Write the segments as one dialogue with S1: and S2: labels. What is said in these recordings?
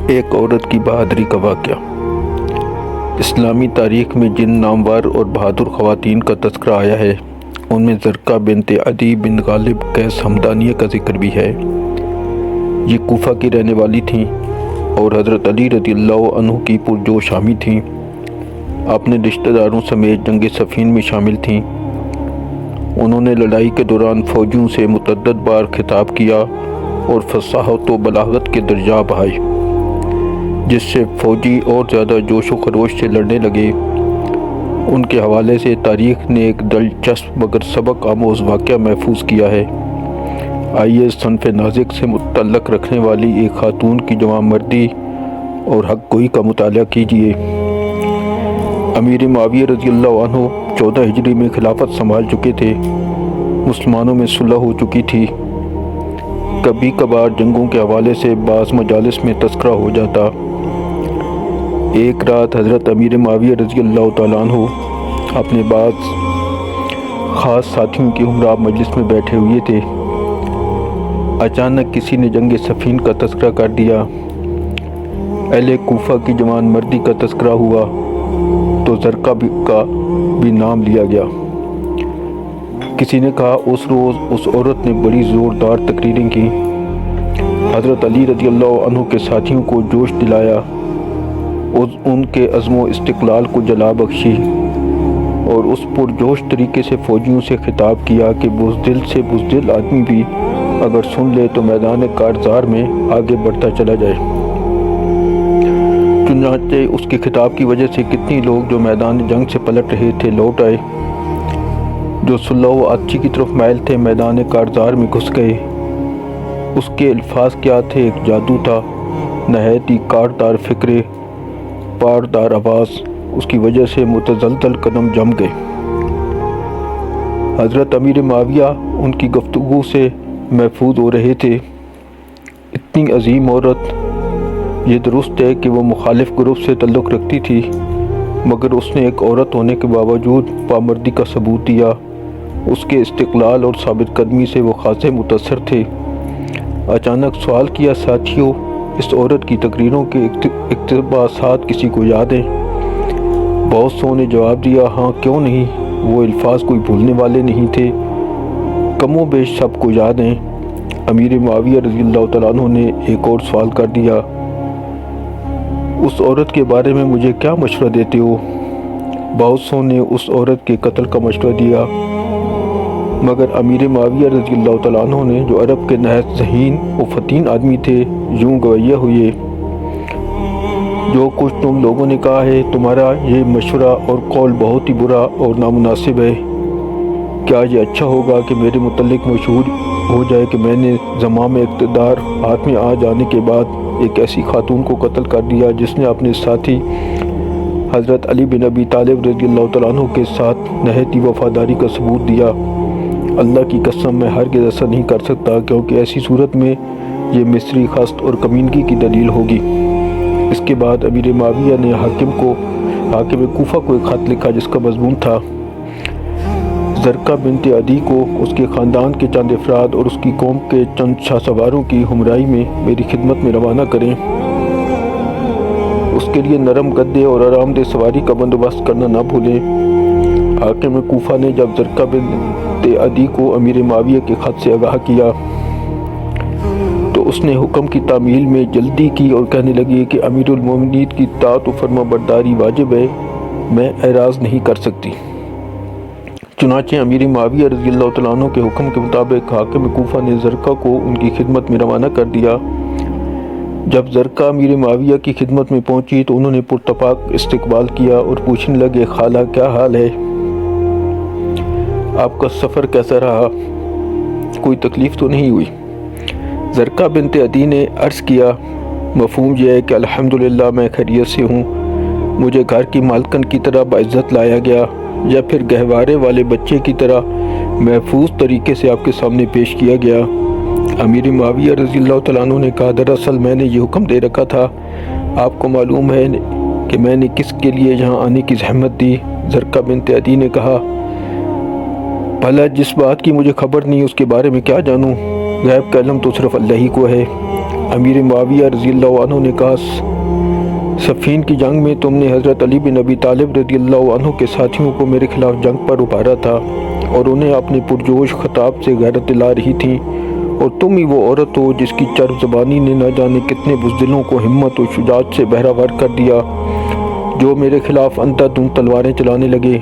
S1: ایک عورت کی بہادری کا واقعہ۔ اسلامی تاریخ میں جن نامور اور بہادر خواتین کا تذکرہ آیا ہے ان میں زرقہ بنت عدی بن غالب قیس ہمدانیہ کا ذکر بھی ہے۔ یہ کوفہ کی رہنے والی تھیں اور حضرت علی رضی اللہ عنہ کی پرجوش حامی تھیں۔ اپنے رشتہ داروں سمیت جنگ صفین میں شامل تھیں۔ انہوں نے لڑائی کے دوران فوجیوں سے متعدد بار خطاب کیا اور فصاحت و بلاغت کے درجہ بڑھائے، جس سے فوجی اور زیادہ جوش و خروش سے لڑنے لگے۔ ان کے حوالے سے تاریخ نے ایک دلچسپ مگر سبق آموز واقعہ محفوظ کیا ہے۔ آئیے صنف نازک سے متعلق رکھنے والی ایک خاتون کی جوان مردی اور حق گوئی کا مطالعہ کیجیے۔ امیر معاویہ رضی اللہ عنہ 14 ہجری میں خلافت سنبھال چکے تھے۔ مسلمانوں میں صلح ہو چکی تھی۔ کبھی کبھار جنگوں کے حوالے سے بعض مجالس میں تذکرہ ہو جاتا۔ ایک رات حضرت امیر معاویہ رضی اللہ تعالیٰ عنہ اپنے بعض خاص ساتھیوں کی ہمراہ مجلس میں بیٹھے ہوئے تھے۔ اچانک کسی نے جنگ صفین کا تذکرہ کر دیا۔ اہل کوفہ کی جوان مردی کا تذکرہ ہوا تو زرقہ کا بھی نام لیا گیا۔ کسی نے کہا اس روز اس عورت نے بڑی زوردار تقریریں کی، حضرت علی رضی اللہ عنہ کے ساتھیوں کو جوش دلایا، ان کے عزم و استقلال کو جلا بخشی اور اس پرجوش طریقے سے فوجیوں سے خطاب کیا کہ بزدل سے بزدل آدمی بھی اگر سن لے تو میدان کارزار میں آگے بڑھتا چلا جائے۔ چنانچہ اس کے خطاب کی وجہ سے کتنی لوگ جو میدان جنگ سے پلٹ رہے تھے لوٹ آئے، جو صلح و آتشی کی طرف مائل تھے میدان کارزار میں گھس گئے۔ اس کے الفاظ کیا تھے؟ ایک جادو تھا، نہایت ہی کاردار فکرے، پاردار آواز، اس کی وجہ سے متزلزل قدم جم گئے۔ حضرت امیر معاویہ ان کی گفتگو سے محفوظ ہو رہے تھے۔ اتنی عظیم عورت، یہ درست ہے کہ وہ مخالف گروپ سے تعلق رکھتی تھی، مگر اس نے ایک عورت ہونے کے باوجود پامردی کا ثبوت دیا۔ اس کے استقلال اور ثابت قدمی سے وہ خاصے متاثر تھے۔ اچانک سوال کیا، ساتھیوں، اس عورت کی تقریروں کے اقتباسات کسی کو یاد ہیں؟ بہت سو نے جواب دیا، ہاں کیوں نہیں، وہ الفاظ کوئی بھولنے والے نہیں تھے، کم و بیش سب کو یاد ہیں۔ امیر معاویہ رضی اللہ تعالیٰ عنہ نے ایک اور سوال کر دیا، اس عورت کے بارے میں مجھے کیا مشورہ دیتے ہو؟ بہت سو نے اس عورت کے قتل کا مشورہ دیا، مگر امیر معاویہ رضی اللہ تعالیٰ عنہ نے، جو عرب کے نہایت ذہین و فتین آدمی تھے، یوں گویہ ہوئے، جو کچھ تم لوگوں نے کہا ہے تمہارا یہ مشورہ اور قول بہت ہی برا اور نامناسب ہے۔ کیا یہ اچھا ہوگا کہ میرے متعلق مشہور ہو جائے کہ میں نے زمام اقتدار ہاتھ میں آ جانے کے بعد ایک ایسی خاتون کو قتل کر دیا جس نے اپنے ساتھی حضرت علی بن ابی طالب رضی اللہ تعالیٰ عنہ کے ساتھ نہایت ہی وفاداری کا ثبوت دیا؟ اللہ کی قسم میں ہرگز ایسا نہیں کر سکتا، کیونکہ ایسی صورت میں یہ مصری خست اور کمینگی کی دلیل ہوگی۔ اس کے بعد امیر معاویہ نے حاکم کوفہ کو ایک خط لکھا جس کا مضمون تھا، زرقہ بنت عدی کو اس کے خاندان کے چند افراد اور اس کی قوم کے چند شاہ سواروں کی ہمراہی میں میری خدمت میں روانہ کریں۔ اس کے لیے نرم گدے اور آرام دہ سواری کا بندوبست کرنا نہ بھولیں۔ حاکم کوفہ نے جب زرقہ بنت عدی کو امیر معاویہ کے خط سے آگاہ کیا تو اس نے حکم کی تعمیل میں جلدی کی اور کہنے لگی کہ امیر المومنین کی اطاعت و فرما برداری واجب ہے، میں اعراض نہیں کر سکتی۔ چنانچہ امیر معاویہ رضی اللہ تعالیٰ عنہ کے حکم کے مطابق حاکم کوفہ نے زرقہ کو ان کی خدمت میں روانہ کر دیا۔ جب زرقہ امیر معاویہ کی خدمت میں پہنچی تو انہوں نے پرتپاک استقبال کیا اور پوچھنے لگے، خالہ کیا حال ہے؟ آپ کا سفر کیسا رہا؟ کوئی تکلیف تو نہیں ہوئی؟ زرقہ بنت عدی نے عرض کیا، مفہوم یہ ہے کہ الحمدللہ میں خیریت سے ہوں، مجھے گھر کی مالکن کی طرح باعزت لایا گیا یا پھر گہوارے والے بچے کی طرح محفوظ طریقے سے آپ کے سامنے پیش کیا گیا۔ امیر معاویہ رضی اللہ تعالیٰ عنہ نے کہا، دراصل میں نے یہ حکم دے رکھا تھا، آپ کو معلوم ہے کہ میں نے کس کے لیے یہاں آنے کی زحمت دی؟ زرقہ بنت عدی نے کہا، بھلا جس بات کی مجھے خبر نہیں اس کے بارے میں کیا جانوں؟ غیب کا علم تو صرف اللہ ہی کو ہے۔ امیر معاویہ رضی اللہ عنہ نے کہا صفین کی جنگ میں تم نے حضرت علی بن ابی طالب رضی اللہ عنہ کے ساتھیوں کو میرے خلاف جنگ پر ابھارا تھا اور انہیں اپنے پرجوش خطاب سے غیرت دلا رہی تھیں، اور تم ہی وہ عورت ہو جس کی چرب زبانی نے نہ جانے کتنے بزدلوں کو ہمت و شجاعت سے بہرہ کر دیا جو میرے خلاف اندھا دھند تلواریں چلانے لگے۔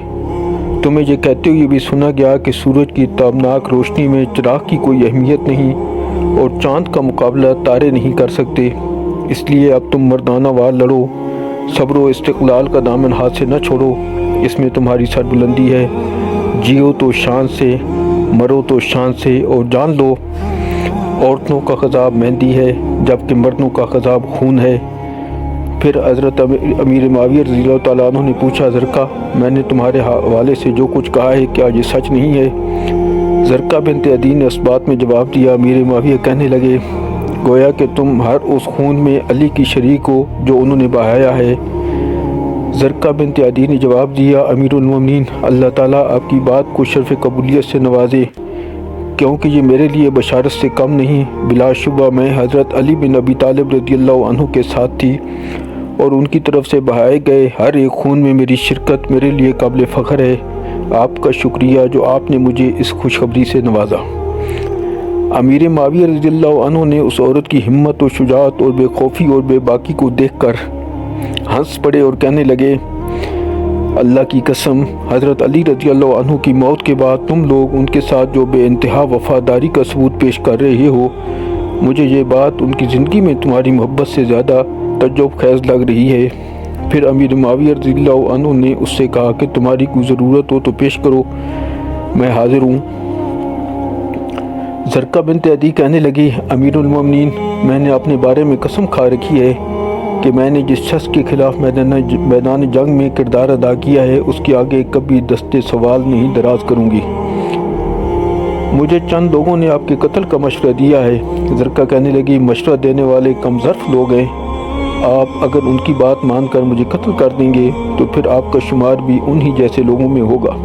S1: تمہیں یہ کہتے ہوئے بھی سنا گیا کہ سورج کی تابناک روشنی میں چراغ کی کوئی اہمیت نہیں اور چاند کا مقابلہ تارے نہیں کر سکتے، اس لیے اب تم مردانہ وار لڑو، صبر و استقلال کا دامن ہاتھ سے نہ چھوڑو، اس میں تمہاری سربلندی ہے، جیو تو شان سے، مرو تو شان سے، اور جان لو عورتوں کا خضاب مہندی ہے جبکہ مردوں کا خضاب خون ہے۔ پھر حضرت امیر معاویہ رضی اللہ تعالیٰ عنہ نے پوچھا زرقہ میں نے تمہارے حوالے سے جو کچھ کہا ہے کیا یہ سچ نہیں ہے؟ زرقہ بنت عدی نے اس بات میں جواب دیا، امیر معاویہ کہنے لگے گویا کہ تم ہر اس خون میں علی کی شریک ہو جو انہوں نے بہایا ہے۔ زرقہ بنت عدی نے جواب دیا، امیر المومنین اللہ تعالیٰ آپ کی بات کو شرف قبولیت سے نوازے، کیونکہ یہ میرے لیے بشارت سے کم نہیں، بلا شبہ میں حضرت علی بن ابی طالب رضی اللہ عنہ کے ساتھ تھی اور ان کی طرف سے بہائے گئے ہر ایک خون میں میری شرکت میرے لیے قابل فخر ہے۔ آپ کا شکریہ جو آپ نے مجھے اس خوشخبری سے نوازا۔ امیر معاویہ رضی اللہ عنہ نے اس عورت کی ہمت و شجاعت اور بے خوفی اور بے باکی کو دیکھ کر ہنس پڑے اور کہنے لگے اللہ کی قسم حضرت علی رضی اللہ عنہ کی موت کے بعد تم لوگ ان کے ساتھ جو بے انتہا وفاداری کا ثبوت پیش کر رہے ہو، مجھے یہ بات ان کی زندگی میں تمہاری محبت سے زیادہ تعجب خیز لگ رہی ہے۔ پھر امیر معاویہ رضی اللہ عنہ نے اس سے کہا کہ تمہاری کوئی ضرورت ہو تو پیش کرو، میں حاضر ہوں۔ زرقہ بنت عدی کہنے لگی امیر المومنین میں نے اپنے بارے میں قسم کھا رکھی ہے کہ میں نے جس شخص کے خلاف میدان جنگ میں کردار ادا کیا ہے اس کے آگے کبھی دستے سوال نہیں دراز کروں گی۔ مجھے چند لوگوں نے آپ کے قتل کا مشورہ دیا ہے۔ زرقہ کہنے لگی مشورہ دینے والے کم ظرف لوگ ہیں، آپ اگر ان کی بات مان کر مجھے قتل کر دیں گے تو پھر آپ کا شمار بھی انہی جیسے لوگوں میں ہوگا۔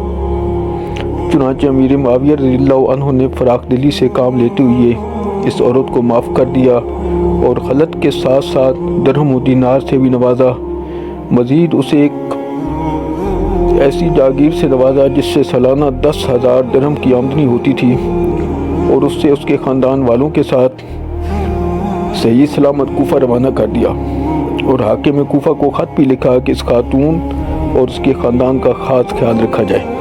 S1: چنانچہ امیر معاویہ رضی اللہ عنہ نے فراخ دلی سے کام لیتے ہوئے اس عورت کو معاف کر دیا اور خلعت کے ساتھ ساتھ درہم و دینار سے بھی نوازا، مزید اسے ایک ایسی جاگیر سے نوازا جس سے سالانہ 10,000 درہم کی آمدنی ہوتی تھی، اور اس سے اس کے خاندان والوں کے ساتھ صحیح سلامت کوفہ روانہ کر دیا، اور حاکم کوفہ کو خط بھی لکھا کہ اس خاتون اور اس کے خاندان کا خاص خیال رکھا جائے۔